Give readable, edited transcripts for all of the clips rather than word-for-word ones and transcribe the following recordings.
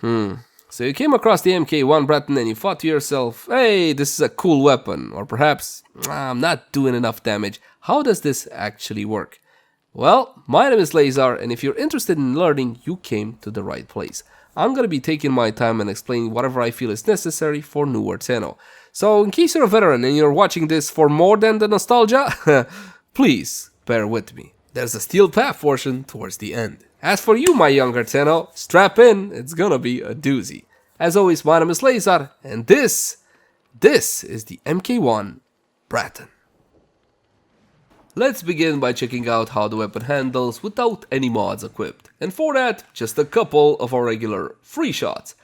So you came across the MK1 Braton and you thought to yourself, hey, this is a cool weapon, or perhaps, I'm not doing enough damage. How does this actually work? Well, my name is Lazar, and if you're interested in learning, you came to the right place. I'm gonna be taking my time and explaining whatever I feel is necessary for newer Tenno. So in case you're a veteran and you're watching this for more than the nostalgia, please bear with me. There's a steel path portion towards the end. As for you, my younger Tenno, strap in, it's gonna be a doozy. As always, my name is Lazar, and this is the MK1 Braton. Let's begin by checking out how the weapon handles without any mods equipped. And for that, just a couple of our regular free shots.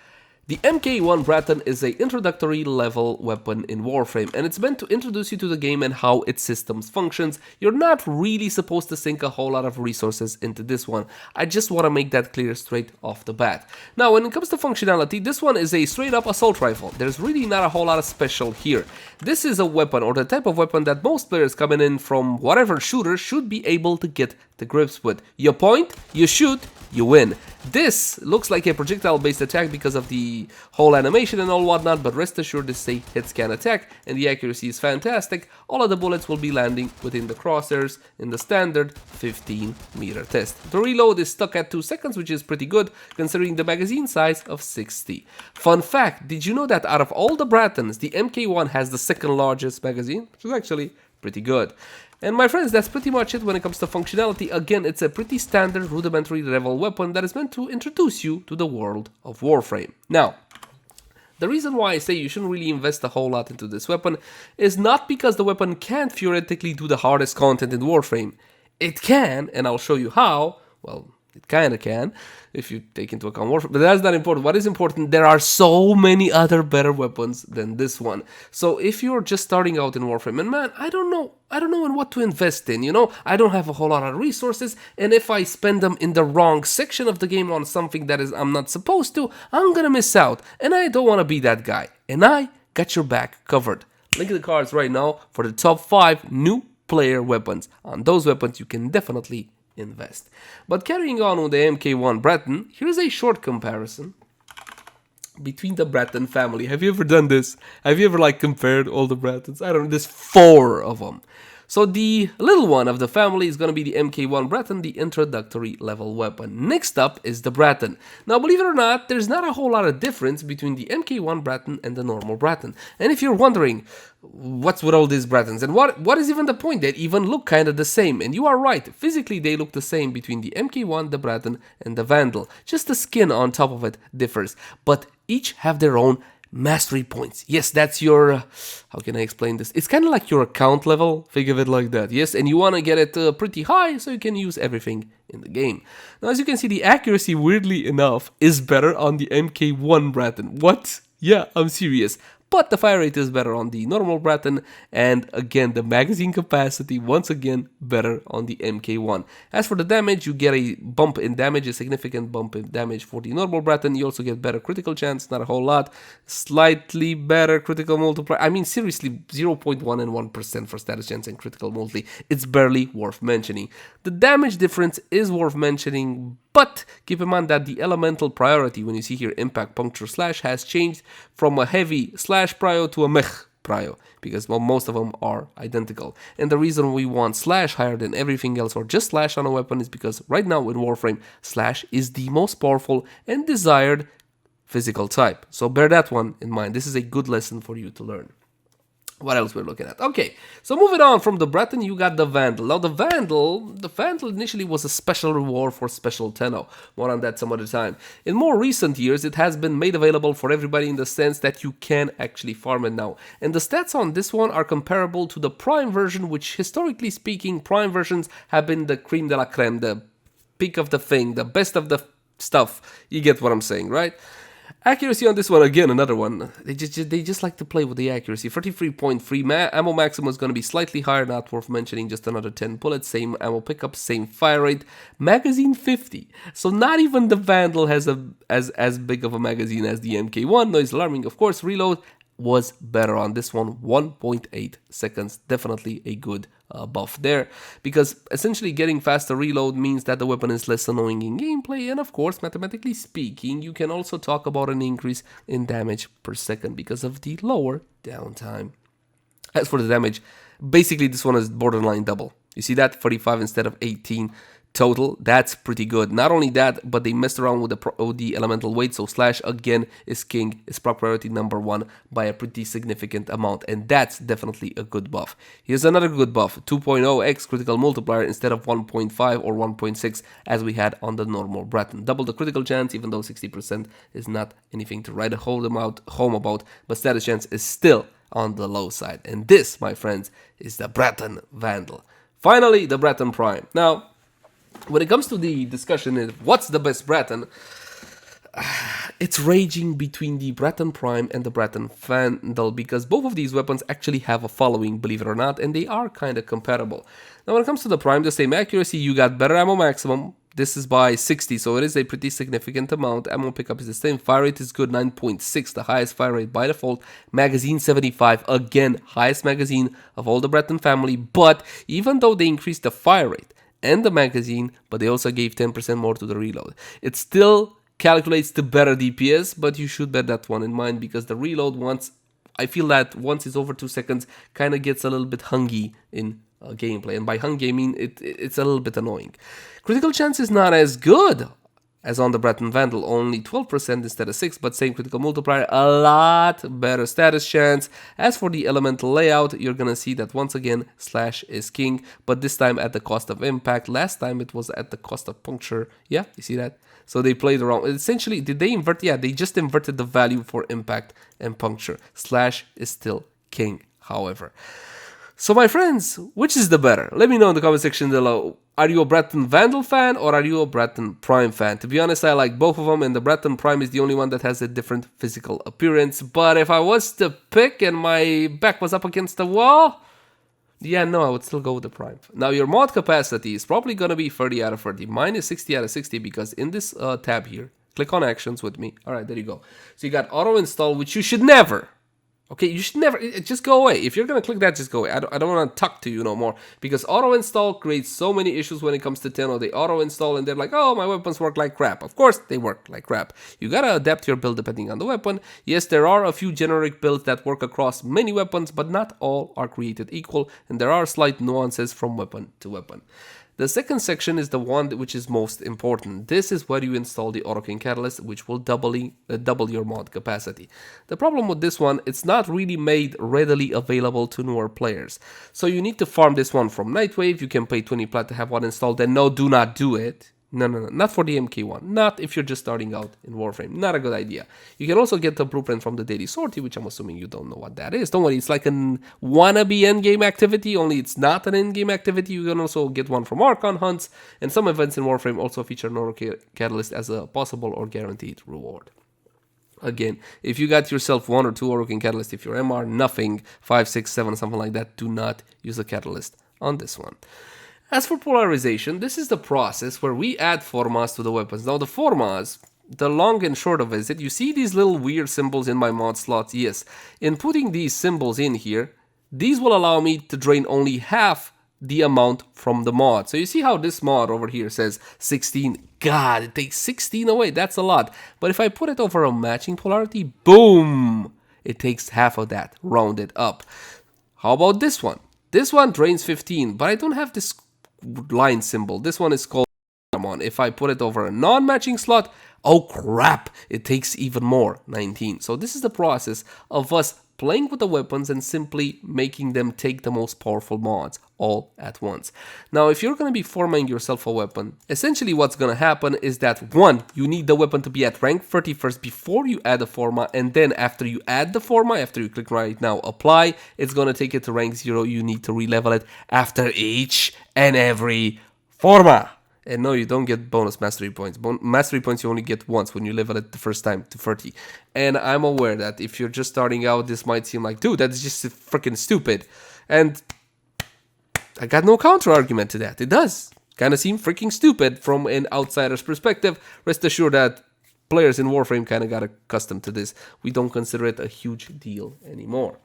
The MK1 Braton is an introductory level weapon in Warframe, and it's meant to introduce you to the game and how its systems functions. You're not really supposed to sink a whole lot of resources into this one. I just want to make that clear straight off the bat. Now, when it comes to functionality, this one is a straight up assault rifle. There's really not a whole lot of special here. This is a weapon, or the type of weapon that most players coming in from whatever shooter should be able to get the grips with. You point, you shoot, you win. This looks like a projectile based attack because of the whole animation and all whatnot, but rest assured this is a hit scan attack and the accuracy is fantastic. All of the bullets will be landing within the crosshairs in the standard 15-meter test. The reload is stuck at 2 seconds, which is pretty good considering the magazine size of 60. Fun fact, did you know that out of all the Bratons, the MK1 has the second largest magazine, which is actually pretty good. And my friends, that's pretty much it when it comes to functionality. Again, it's a pretty standard rudimentary level weapon that is meant to introduce you to the world of Warframe. Now, the reason why I say you shouldn't really invest a whole lot into this weapon is not because the weapon can't theoretically do the hardest content in Warframe. It can, and I'll show you how. Well, it kinda can, if you take into account Warframe, but that's not important. What is important, there are so many other better weapons than this one. So if you're just starting out in Warframe, and man, I don't know in what to invest in, you know? I don't have a whole lot of resources, and if I spend them in the wrong section of the game on something that I'm not supposed to, I'm gonna miss out, and I don't wanna be that guy. And I got your back covered. Link in the cards right now for the top 5 new player weapons. On those weapons, you can definitely invest. But carrying on with the MK1 Braton, here's a short comparison between the Braton family. Have you ever done this? Have you ever compared all the Bratons? I don't know, there's 4 of them. So the little one of the family is going to be the MK1 Braton, the introductory level weapon. Next up is the Braton. Now, believe it or not, there's not a whole lot of difference between the MK1 Braton and the normal Braton. And if you're wondering, what's with all these Bratons? And what is even the point? They even look kind of the same. And you are right, physically they look the same between the MK1, the Braton, and the Vandal. Just the skin on top of it differs. But each have their own mastery points. Yes, that's your, how can I explain this? It's kind of like your account level, think of it like that, yes? And you want to get it pretty high so you can use everything in the game. Now, as you can see, the accuracy, weirdly enough, is better on the MK1 Braton. What? Yeah, I'm serious. But the fire rate is better on the normal Braton, and again, the magazine capacity, once again, better on the MK1. As for the damage, you get a bump in damage, a significant bump in damage for the normal Braton. You also get better critical chance, not a whole lot, slightly better critical multiplier. I mean, seriously, 0.1 and 1% for status chance and critical multi. It's barely worth mentioning. The damage difference is worth mentioning, but keep in mind that the elemental priority, when you see here impact, puncture, slash, has changed from a heavy slash prio to a mech prio, because most of them are identical. And the reason we want slash higher than everything else, or just slash on a weapon, is because right now in Warframe, slash is the most powerful and desired physical type. So bear that one in mind. This is a good lesson for you to learn. What else we're looking at? Okay, so moving on from the Braton, you got the Vandal. Now the Vandal initially was a special reward for special Tenno. More on that some other time. In more recent years, it has been made available for everybody in the sense that you can actually farm it now. And the stats on this one are comparable to the Prime version, which historically speaking, Prime versions have been the cream de la creme, the peak of the thing, the best of the stuff. You get what I'm saying, right? Accuracy on this one, again, another one. They just like to play with the accuracy. 33.3 ammo maximum is going to be slightly higher, not worth mentioning. Just another 10 bullets, same ammo pickup, same fire rate. Magazine 50. So not even the Vandal has as big of a magazine as the MK1. Noise alarming, of course. Reload was better on this one, 1.8 seconds. Definitely a good buff there, because essentially getting faster reload means that the weapon is less annoying in gameplay, and of course, mathematically speaking, you can also talk about an increase in damage per second because of the lower downtime. As for the damage, basically this one is borderline double. You see that? 45 instead of 18 total. That's pretty good. Not only that, but they messed around with the elemental weight, so slash again is king, is proc priority number 1 by a pretty significant amount, and that's definitely a good buff. Here's another good buff, 2.0x critical multiplier instead of 1.5 or 1.6 as we had on the normal Braton. Double the critical chance, even though 60% is not anything to write home about, but status chance is still on the low side. And this, my friends, is the Braton Vandal. Finally, the Braton Prime. Now, when it comes to the discussion of what's the best Braton, it's raging between the Braton Prime and the Braton Vandal, because both of these weapons actually have a following, believe it or not, and they are kind of compatible. Now, when it comes to the Prime, the same accuracy, you got better ammo maximum. This is by 60, so it is a pretty significant amount. Ammo pickup is the same. Fire rate is good, 9.6, the highest fire rate by default. Magazine 75, again, highest magazine of all the Braton family. But even though they increased the fire rate and the magazine, but they also gave 10% more to the reload, it still calculates to better DPS, but you should bear that one in mind, because the reload, I feel that once it's over 2 seconds, kind of gets a little bit hungry in gameplay, and by hungry I mean it's a little bit annoying. Critical chance is not as good as on the Braton Vandal, only 12% instead of 6, but same critical multiplier, a lot better status chance. As for the elemental layout, you're gonna see that once again slash is king, but this time at the cost of impact. Last time it was at the cost of puncture. Yeah, you see that? So they played around. Essentially, did they invert? Yeah, they just inverted the value for impact and puncture. Slash is still king, however. So my friends, which is the better? Let me know in the comment section below. Are you a Braton Vandal fan or are you a Braton Prime fan? To be honest, I like both of them, and the Braton Prime is the only one that has a different physical appearance. But if I was to pick and my back was up against the wall, yeah, no, I would still go with the Prime. Now, your mod capacity is probably going to be 30 out of 30. Mine is 60 out of 60 because in this tab here, click on actions with me. All right, there you go. So you got auto install, which you should never. Okay, you should never, just go away. If you're going to click that, just go away. I don't want to talk to you no more, because auto-install creates so many issues when it comes to Tenno. They auto-install and they're like, oh, my weapons work like crap. Of course, they work like crap. You got to adapt your build depending on the weapon. Yes, there are a few generic builds that work across many weapons, but not all are created equal, and there are slight nuances from weapon to weapon. The second section is the one which is most important. This is where you install the Autoking Catalyst, which will double your mod capacity. The problem with this one, it's not really made readily available to newer players. So you need to farm this one from Nightwave. You can pay 20 plat to have one installed, and no, do not do it. No, not for the MK1. Not if you're just starting out in Warframe. Not a good idea. You can also get the blueprint from the Daily Sortie, which I'm assuming you don't know what that is. Don't worry, it's like an wannabe endgame activity, only it's not an endgame activity. You can also get one from Archon hunts, and some events in Warframe also feature an Auto Catalyst as a possible or guaranteed reward. Again, if you got yourself 1 or 2 Autoking Catalyst, if you're MR, nothing, 5, 6, 7, something like that, do not use a Catalyst on this one. As for polarization, this is the process where we add formas to the weapons. Now the formas, the long and short of it is that you see these little weird symbols in my mod slots. Yes, in putting these symbols in here, these will allow me to drain only half the amount from the mod. So you see how this mod over here says 16. God, it takes 16 away. That's a lot. But if I put it over a matching polarity, boom, it takes half of that, rounded up. How about this one? This one drains 15, but I don't have this line symbol. This one is called on. If I put it over a non-matching slot, oh crap, it takes even more, 19. So this is the process of us playing with the weapons and simply making them take the most powerful mods all at once. Now, if you're going to be forming yourself a weapon, essentially what's going to happen is that 1, you need the weapon to be at rank 30 first before you add a forma, and then after you add the forma, after you click right now apply, it's going to take it to rank 0. You need to re-level it after each and every forma. And no, you don't get bonus mastery points. Mastery points you only get once when you level it the first time to 30. And I'm aware that if you're just starting out, this might seem like, dude, that's just freaking stupid. And I got no counter argument to that. It does kind of seem freaking stupid from an outsider's perspective. Rest assured that players in Warframe kind of got accustomed to this. We don't consider it a huge deal anymore.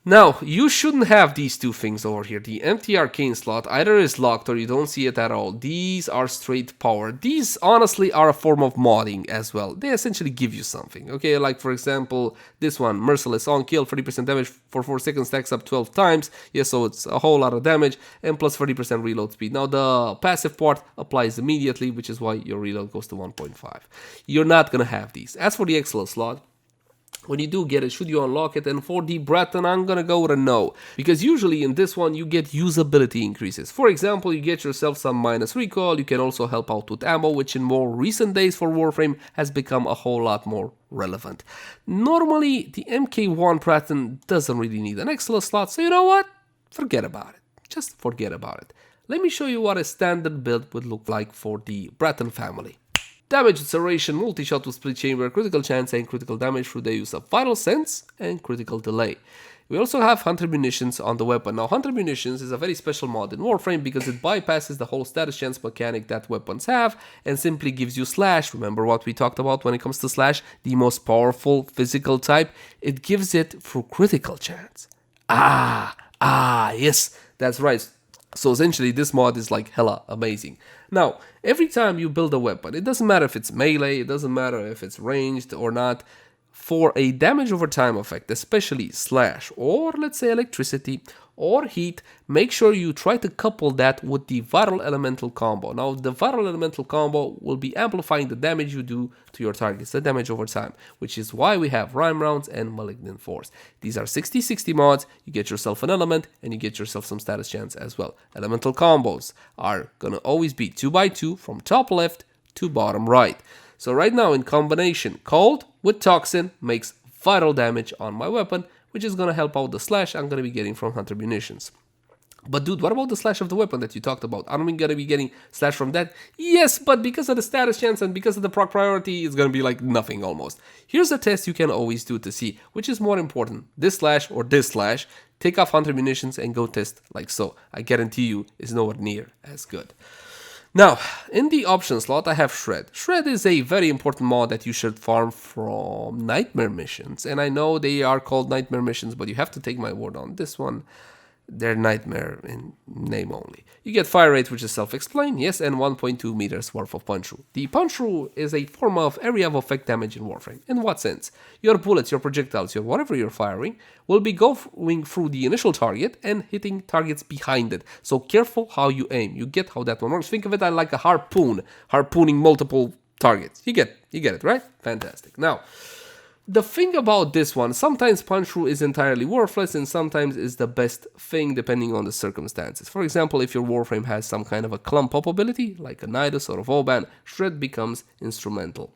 Now, you shouldn't have these two things over here. The empty arcane slot either is locked or you don't see it at all. These are straight power. These honestly are a form of modding as well. They essentially give you something, okay? Like for example, this one, Merciless on kill, 30% damage for 4 seconds, stacks up 12 times. Yeah, so it's a whole lot of damage and plus 30% reload speed. Now the passive part applies immediately, which is why your reload goes to 1.5. You're not gonna have these. As for the excellent slot, when you do get it, should you unlock it? And for the Braton, I'm gonna go with a no. Because usually in this one, you get usability increases. For example, you get yourself some minus recoil. You can also help out with ammo, which in more recent days for Warframe has become a whole lot more relevant. Normally, the MK1 Braton doesn't really need an excellent slot, so you know what? Forget about it. Just forget about it. Let me show you what a standard build would look like for the Braton family. Damage acceleration, multi-shot with split chamber, critical chance and critical damage through the use of vital sense and critical delay. We also have Hunter Munitions on the weapon. Now Hunter Munitions is a very special mod in Warframe because it bypasses the whole status chance mechanic that weapons have and simply gives you slash. Remember what we talked about when it comes to slash, the most powerful physical type? It gives it through critical chance. Yes, that's right. So essentially this mod is like hella amazing. Now, every time you build a weapon, it doesn't matter if it's melee, it doesn't matter if it's ranged or not, for a damage over time effect, especially slash or let's say electricity or heat, make sure you try to couple that with the viral elemental combo. Now the viral elemental combo will be amplifying the damage you do to your targets, the damage over time, which is why we have rhyme rounds and malignant force. These are 60-60 mods. You get yourself an element and you get yourself some status chance as well. Elemental combos are gonna always be 2x2 from top left to bottom right. So right now in combination, cold with toxin makes vital damage on my weapon, which is going to help out the slash I'm going to be getting from Hunter Munitions. But dude, what about the slash of the weapon that you talked about? Aren't we going to be getting slash from that? Yes, but because of the status chance and because of the proc priority, it's going to be like nothing almost. Here's a test you can always do to see which is more important, this slash or this slash. Take off Hunter Munitions and go test like so. I guarantee you it's nowhere near as good. Now, in the option slot, I have Shred. Shred is a very important mod that you should farm from Nightmare Missions. And I know they are called Nightmare Missions, but you have to take my word on this one. They're Nightmare in name only. You get fire rate, which is self-explained, yes, and 1.2 meters worth of punch through. The punch through is a form of area of effect damage in Warframe. In what sense? Your bullets, your projectiles, your whatever you're firing will be going through the initial target and hitting targets behind it. So careful how you aim. You get how that one works. Think of it like a harpoon, harpooning multiple targets. You get it, right? Fantastic. Now, the thing about this one, sometimes punch through is entirely worthless and sometimes is the best thing depending on the circumstances. For example, if your Warframe has some kind of a clump up ability, like a Nidus or a Vauban, Shred becomes instrumental.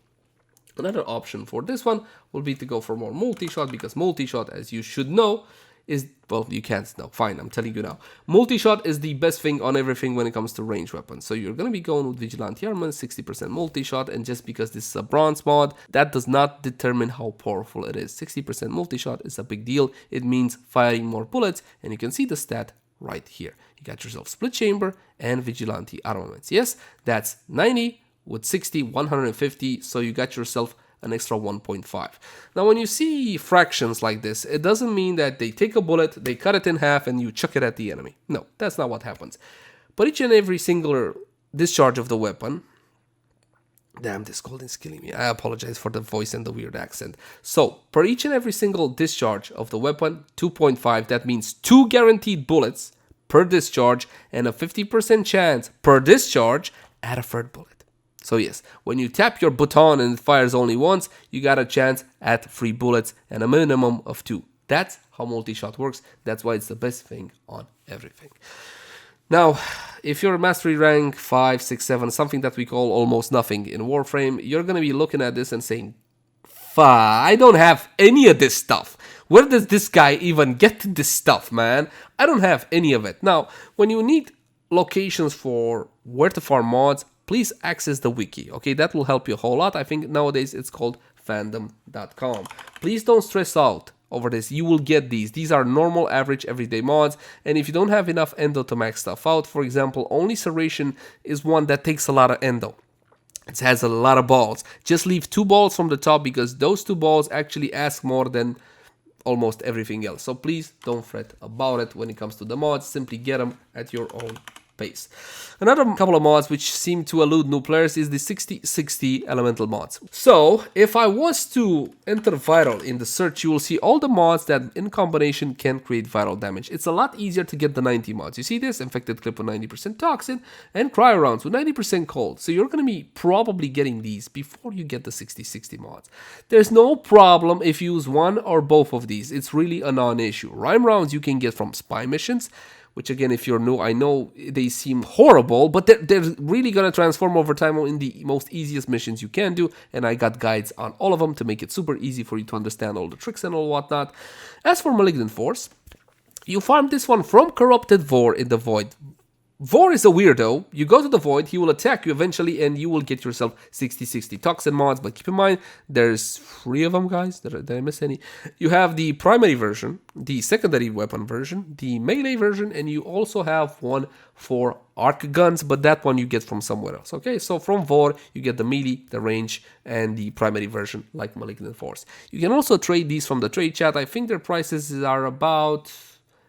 Another option for this one will be to go for more multi-shot, because multi-shot, as you should know, is, well, you can't know, fine, I'm telling you now. Multi-shot is the best thing on everything when it comes to range weapons. So you're going to be going with Vigilante Armament, 60% multi-shot, and just because this is a bronze mod, that does not determine how powerful it is. 60% multi-shot is a big deal. It means firing more bullets, and you can see the stat right here. You got yourself split chamber and Vigilante Armaments. Yes, that's 90 with 60, 150, so you got yourself an extra 1.5. Now, when you see fractions like this, it doesn't mean that they take a bullet, they cut it in half, and you chuck it at the enemy. No, that's not what happens. But each and every single discharge of the weapon... Damn, this cold is killing me. I apologize for the voice and the weird accent. So, per each and every single discharge of the weapon, 2.5, that means 2 guaranteed bullets per discharge, and a 50% chance per discharge at a third bullet. So yes, when you tap your button and it fires only once, you got a chance at 3 bullets and a minimum of 2. That's how multi-shot works. That's why it's the best thing on everything. Now, if you're mastery rank 5, 6, 7, something that we call almost nothing in Warframe, you're going to be looking at this and saying, I don't have any of this stuff. Where does this guy even get this stuff, man? I don't have any of it. Now, when you need locations for where to farm mods, please access the wiki, okay? That will help you a whole lot. I think nowadays it's called fandom.com. Please don't stress out over this. You will get these. These are normal, average, everyday mods. And if you don't have enough endo to max stuff out, for example, only Serration is one that takes a lot of endo. It has a lot of balls. Just leave 2 balls from the top because those 2 balls actually ask more than almost everything else. So please don't fret about it when it comes to the mods. Simply get them at your own pace. Another couple of mods which seem to elude new players is the 60/60 elemental mods. So if I was to enter viral in the search, you will see all the mods that in combination can create viral damage. It's a lot easier to get the 90 mods. You see this? Infected clip with 90% toxin and cryo rounds with 90% cold. So you're going to be probably getting these before you get the 60/60 mods. There's no problem if you use one or both of these. It's really a non-issue. Rhyme rounds you can get from spy missions, which again, if you're new, I know they seem horrible, but they're really going to transform over time in the most easiest missions you can do, and I got guides on all of them to make it super easy for you to understand all the tricks and all whatnot. As for Malignant Force, you farm this one from Corrupted Vor in the Void. Vor is a weirdo. You go to the Void, he will attack you eventually, and you will get yourself 60/60 toxin mods. But keep in mind, there's 3 of them, guys. Did I miss any? You have the primary version, the secondary weapon version, the melee version, and you also have one for arc guns, but that one you get from somewhere else. Okay, so from Vor, you get the melee, the range, and the primary version, like Malignant Force. You can also trade these from the trade chat. I think their prices are about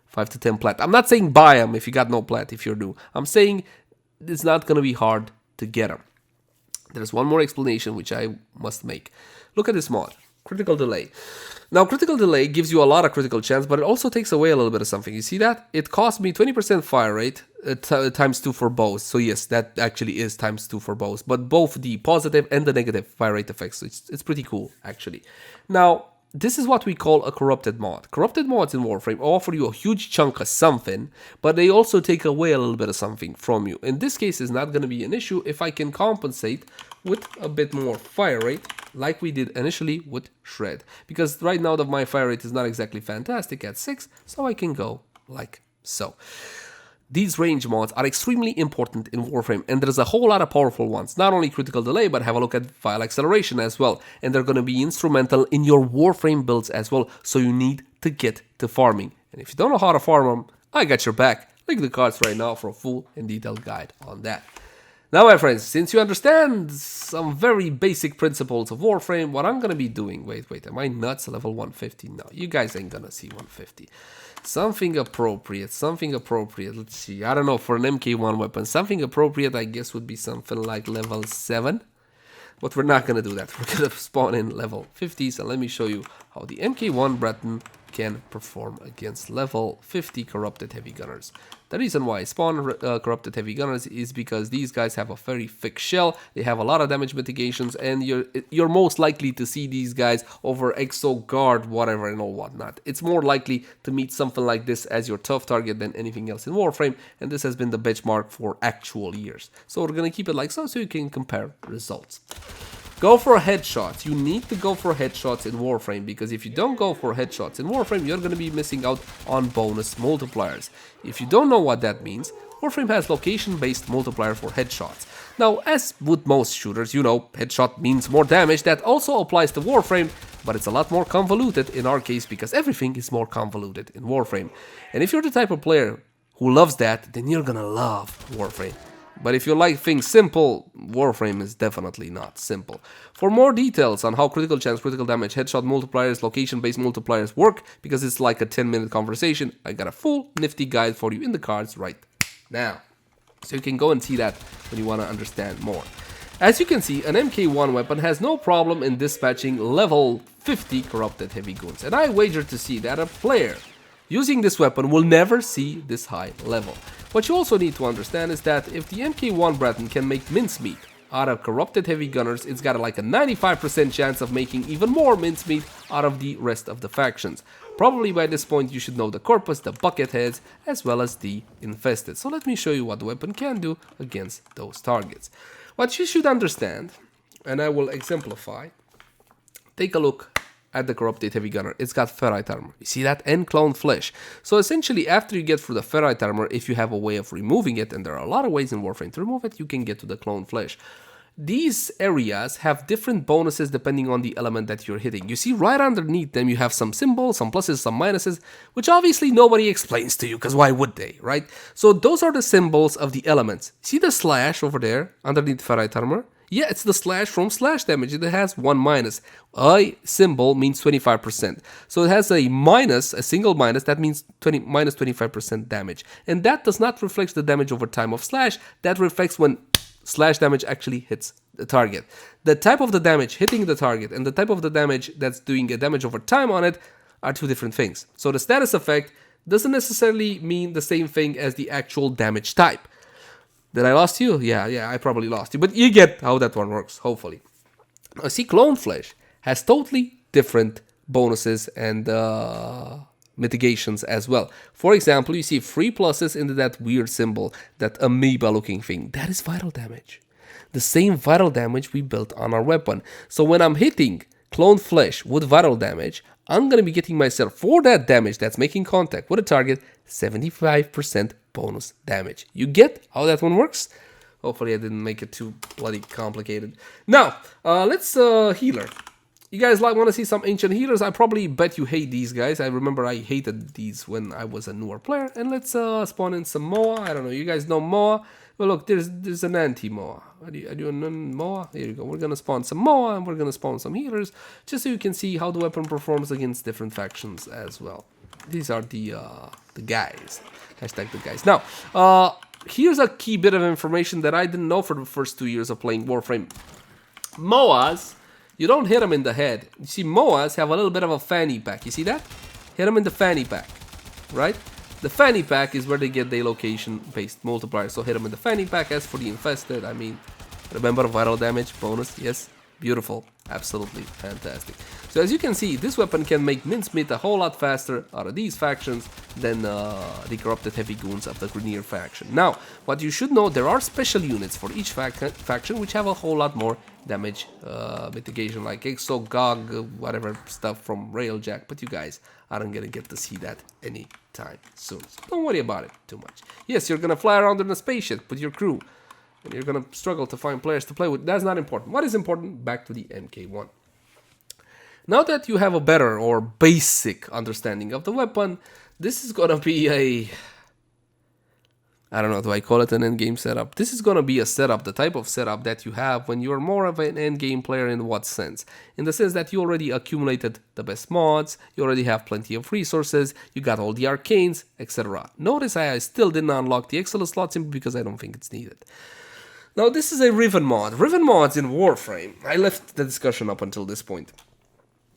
5 to 10 plat. I'm not saying buy them if you got no plat if you're new. I'm saying it's not going to be hard to get them. There's one more explanation which I must make. Look at this mod, Critical Delay. Now, Critical Delay gives you a lot of critical chance, but it also takes away a little bit of something. You see that? It cost me 20% fire rate times 2 for bows. So yes, that actually is times 2 for bows, but both the positive and the negative fire rate effects. So it's pretty cool, actually. Now, this is what we call a corrupted mod. Corrupted mods in Warframe offer you a huge chunk of something, but they also take away a little bit of something from you. In this case, it's not going to be an issue if I can compensate with a bit more fire rate, like we did initially with Shred. Because right now my fire rate is not exactly fantastic at 6, so I can go like so. These range mods are extremely important in Warframe, and there's a whole lot of powerful ones. Not only Critical Delay, but have a look at File Acceleration as well. And they're going to be instrumental in your Warframe builds as well, so you need to get to farming. And if you don't know how to farm them, I got your back. Link in the cards right now for a full and detailed guide on that. Now, my friends, since you understand some very basic principles of Warframe, what I'm going to be doing... Wait, am I nuts? Level 150? No, you guys ain't going to see 150. Something appropriate. Let's see. I don't know, for an MK1 weapon. Something appropriate, I guess, would be something like level 7. But we're not going to do that. We're going to spawn in level 50. So let me show you how the MK1 Braton can perform against level 50 corrupted heavy gunners. The reason why I spawn corrupted heavy gunners is because these guys have a very thick shell, they have a lot of damage mitigations, and you're most likely to see these guys over Exo Guard, whatever and all whatnot. It's more likely to meet something like this as your tough target than anything else in Warframe, and this has been the benchmark for actual years. So we're gonna keep it like so you can compare results. Go for headshots. You need to go for headshots in Warframe, because if you don't go for headshots in Warframe, you're going to be missing out on bonus multipliers. If you don't know what that means, Warframe has location-based multiplier for headshots. Now, as with most shooters, you know, headshot means more damage. That also applies to Warframe, but it's a lot more convoluted in our case, because everything is more convoluted in Warframe. And if you're the type of player who loves that, then you're gonna love Warframe. But if you like things simple, Warframe is definitely not simple. For more details on how critical chance, critical damage, headshot multipliers, location-based multipliers work, because it's like a 10-minute conversation, I got a full nifty guide for you in the cards right now. So you can go and see that when you want to understand more. As you can see, an MK1 weapon has no problem in dispatching level 50 corrupted heavy goons. And I wager to see that a player using this weapon will never see this high level. What you also need to understand is that if the MK1 Braton can make mincemeat out of corrupted heavy gunners, it's got like a 95% chance of making even more mincemeat out of the rest of the factions. Probably by this point you should know the Corpus, the Bucketheads, as well as the Infested. So let me show you what the weapon can do against those targets. What you should understand, and I will exemplify, take a look at the corrupted heavy gunner. It's got ferrite armor. You see that? And clone flesh. So essentially, after you get through the ferrite armor, if you have a way of removing it, and there are a lot of ways in Warframe to remove it, you can get to the clone flesh. These areas have different bonuses depending on the element that you're hitting. You see right underneath them you have some symbols, some pluses, some minuses, which obviously nobody explains to you, because why would they, right? So those are the symbols of the elements. See the slash over there underneath ferrite armor? Yeah, it's the slash from slash damage. It has one minus. A symbol means 25%. So it has a minus, a single minus, that means minus 25% damage. And that does not reflect the damage over time of slash. That reflects when slash damage actually hits the target. The type of the damage hitting the target and the type of the damage that's doing a damage over time on it are two different things. So the status effect doesn't necessarily mean the same thing as the actual damage type. Did I lost you? Yeah, I probably lost you. But you get how that one works, hopefully. Now, see, Clone Flesh has totally different bonuses and mitigations as well. For example, you see 3 pluses into that weird symbol, that amoeba-looking thing. That is vital damage. The same vital damage we built on our weapon. So when I'm hitting Clone Flesh with vital damage, I'm going to be getting myself, for that damage that's making contact with a target, 75% bonus damage. You get how that one works? Hopefully I didn't make it too bloody complicated. Now, let's healer. You guys want to see some ancient healers? I probably bet you hate these guys. I remember I hated these when I was a newer player. And let's spawn in some Moa. I don't know, you guys know Moa? Well, look, there's an anti-Moa. Are you a non-Moa? Here you go. We're going to spawn some Moa and we're going to spawn some healers, just so you can see how the weapon performs against different factions as well. These are the guys. Hashtag the guys. Now, here's a key bit of information that I didn't know for the first 2 years of playing Warframe. Moas, you don't hit them in the head. You see, Moas have a little bit of a fanny pack. You see that? Hit them in the fanny pack, right? The fanny pack is where they get their location-based multiplier. So hit them in the fanny pack. As for the infested, I mean, remember vital damage bonus? Yes, beautiful, absolutely fantastic. So as you can see, this weapon can make mincemeat a whole lot faster out of these factions than the corrupted heavy goons of the Grenier faction. Now, what you should know, there are special units for each faction which have a whole lot more damage mitigation, like Exo, GOG, whatever stuff from Railjack, but you guys aren't gonna get to see that anytime soon. So don't worry about it too much. Yes, you're gonna fly around in a spaceship with your crew, and you're gonna struggle to find players to play with. That's not important. What is important? Back to the MK1. Now that you have a better or basic understanding of the weapon, this is gonna be a... I don't know, do I call it an endgame setup? This is gonna be a setup, the type of setup that you have when you're more of an endgame player. In what sense? In the sense that you already accumulated the best mods, you already have plenty of resources, you got all the arcanes, etc. Notice I still didn't unlock the Excellent slot simply because I don't think it's needed. Now this is a Riven mod. Riven mods in Warframe, I left the discussion up until this point.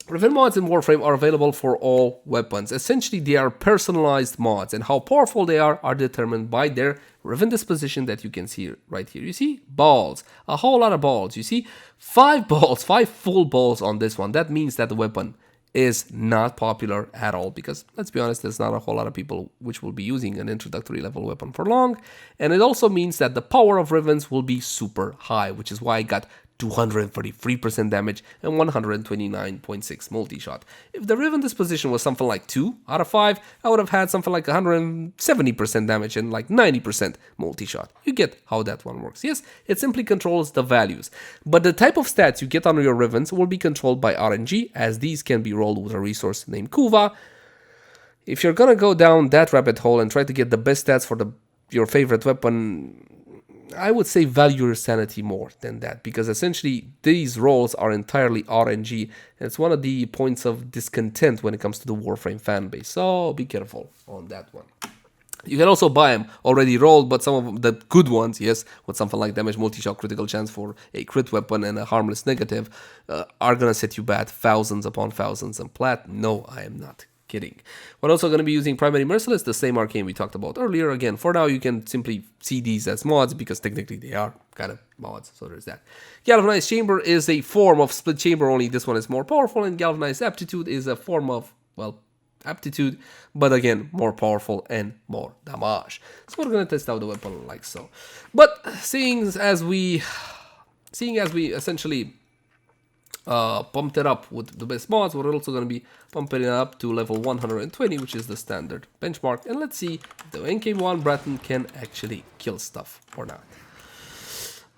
Riven mods in Warframe are available for all weapons. Essentially, they are personalized mods, and how powerful they are determined by their Riven disposition that you can see right here. You see? Balls. A whole lot of balls. You see? 5 balls, 5 full balls on this one. That means that the weapon is not popular at all, because, let's be honest, there's not a whole lot of people which will be using an introductory level weapon for long. And it also means that the power of Rivens will be super high, which is why I got 233% damage and 129.6 multi-shot. If the Riven disposition was something like 2 out of 5, I would have had something like 170% damage and like 90% multi-shot. You get how that one works. Yes, it simply controls the values, but the type of stats you get on your Rivens will be controlled by RNG, as these can be rolled with a resource named Kuva. If you're gonna go down that rabbit hole and try to get the best stats for your favorite weapon, I would say value your sanity more than that, because essentially these rolls are entirely RNG, and it's one of the points of discontent when it comes to the Warframe fanbase, so be careful on that one. You can also buy them already rolled, but some of the good ones, yes, with something like damage, multi-shot, critical chance for a crit weapon and a harmless negative, are gonna set you back thousands upon thousands and plat. No, I am not kidding. We're also going to be using Primary Merciless, the same arcane we talked about earlier. Again, for now, you can simply see these as mods, because technically they are kind of mods, so there's that. Galvanized Chamber is a form of Split Chamber, only this one is more powerful, and Galvanized Aptitude is a form of, well, Aptitude, but again, more powerful and more damage. So we're going to test out the weapon like so. But seeing as we essentially pumped it up with the best mods, we're also going to be pumping it up to level 120, which is the standard benchmark. And let's see if the MK1 Braton can actually kill stuff or not.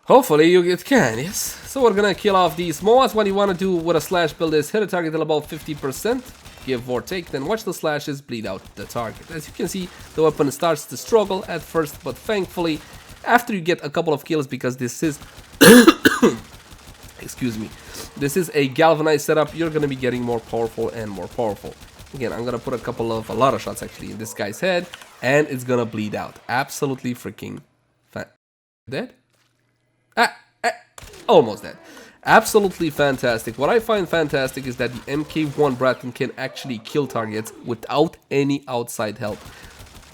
Hopefully it can, yes. So we're going to kill off these mods. What you want to do with a slash build is hit a target at about 50%, give or take, then watch the slashes bleed out the target. As you can see, the weapon starts to struggle at first, but thankfully, after you get a couple of kills, because this is Excuse me. This is a galvanized setup. You're going to be getting more powerful and more powerful. Again, I'm going to put a lot of shots actually in this guy's head, and it's going to bleed out. Absolutely freaking dead? Almost dead. Absolutely fantastic. What I find fantastic is that the MK1 Braton can actually kill targets without any outside help.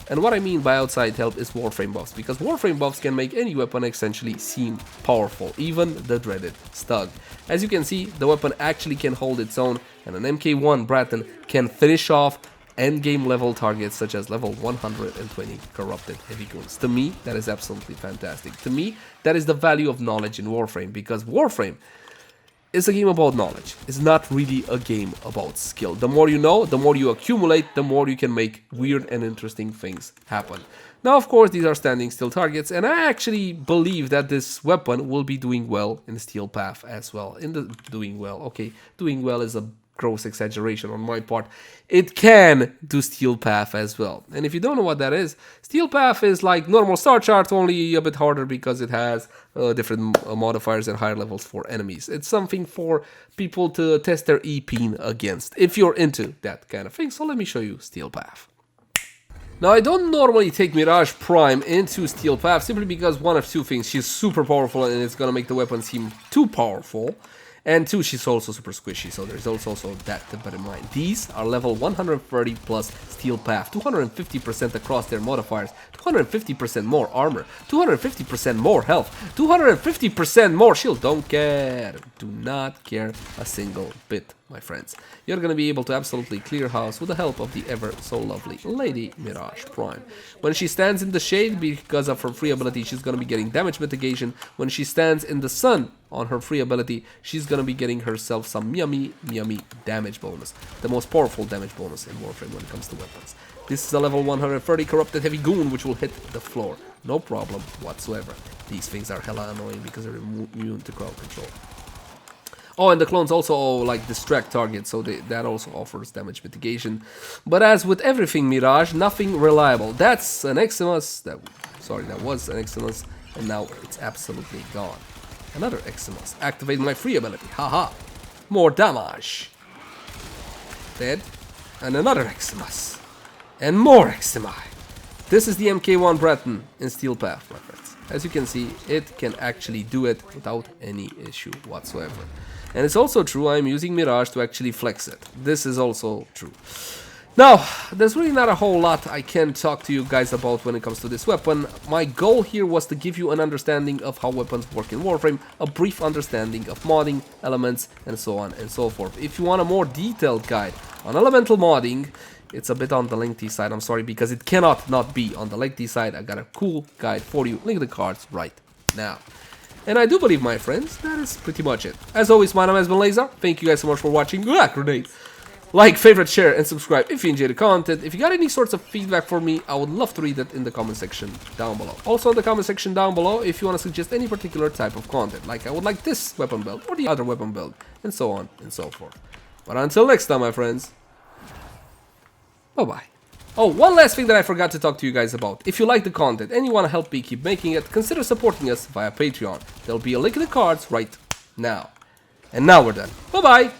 And what I mean by outside help is Warframe buffs, because Warframe buffs can make any weapon essentially seem powerful, even the dreaded Stug. As you can see, the weapon actually can hold its own, and an MK1 Braton can finish off endgame level targets such as level 120 corrupted heavy goons. To me, that is absolutely fantastic. To me, that is the value of knowledge in Warframe, because Warframe is a game about knowledge. It's not really a game about skill. The more you know, the more you accumulate, the more you can make weird and interesting things happen. Now, of course, these are standing still targets, and I actually believe that this weapon will be doing well in Steel Path as well. Doing well is a gross exaggeration on my part. It can do Steel Path as well. And if you don't know what that is, Steel Path is like normal Star Chart, only a bit harder because it has different modifiers and higher levels for enemies. It's something for people to test their EP against, if you're into that kind of thing. So let me show you Steel Path. Now, I don't normally take Mirage Prime into Steel Path simply because one of two things: she's super powerful and it's gonna make the weapon seem too powerful. And two, she's also super squishy, so there's also that to bear in mind. These are level 130 plus Steel Path, 250% across their modifiers, 250% more armor, 250% more health, 250% more shield. Don't care. Do not care a single bit, my friends. You're gonna be able to absolutely clear house with the help of the ever so lovely Lady Mirage Prime. When she stands in the shade, because of her free ability, she's gonna be getting damage mitigation. When she stands in the sun on her free ability, she's gonna be getting herself some yummy damage bonus. The most powerful damage bonus in Warframe when it comes to weapons. This is a level 130 corrupted heavy goon which will hit the floor. No problem whatsoever. These things are hella annoying because they're immune to crowd control. Oh, and the clones also like distract targets, so that also offers damage mitigation. But as with everything Mirage, nothing reliable. That's an Eximus. That was an Eximus, and now it's absolutely gone. Another Eximus. Activate my free ability. Haha. More damage. Dead. And another Eximus. And more Eximi. This is the MK1 Braton in Steel Path, my friends. As you can see, it can actually do it without any issue whatsoever. And it's also true, I'm using Mirage to actually flex it. This is also true. Now, there's really not a whole lot I can talk to you guys about when it comes to this weapon. My goal here was to give you an understanding of how weapons work in Warframe, a brief understanding of modding, elements, and so on and so forth. If you want a more detailed guide on elemental modding, it's a bit on the lengthy side, I'm sorry, because it cannot not be on the lengthy side. I got a cool guide for you, link in the cards right now. And I do believe, my friends, that is pretty much it. As always, my name has been Lazer. Thank you guys so much for watching. Grenade! Like, favorite, share, and subscribe if you enjoy the content. If you got any sorts of feedback for me, I would love to read it in the comment section down below. Also in the comment section down below, if you want to suggest any particular type of content, like I would like this weapon build or the other weapon build, and so on and so forth. But until next time, my friends, bye-bye. Oh, one last thing that I forgot to talk to you guys about. If you like the content and you want to help me keep making it, consider supporting us via Patreon. There'll be a link in the cards right now. And now we're done. Bye-bye!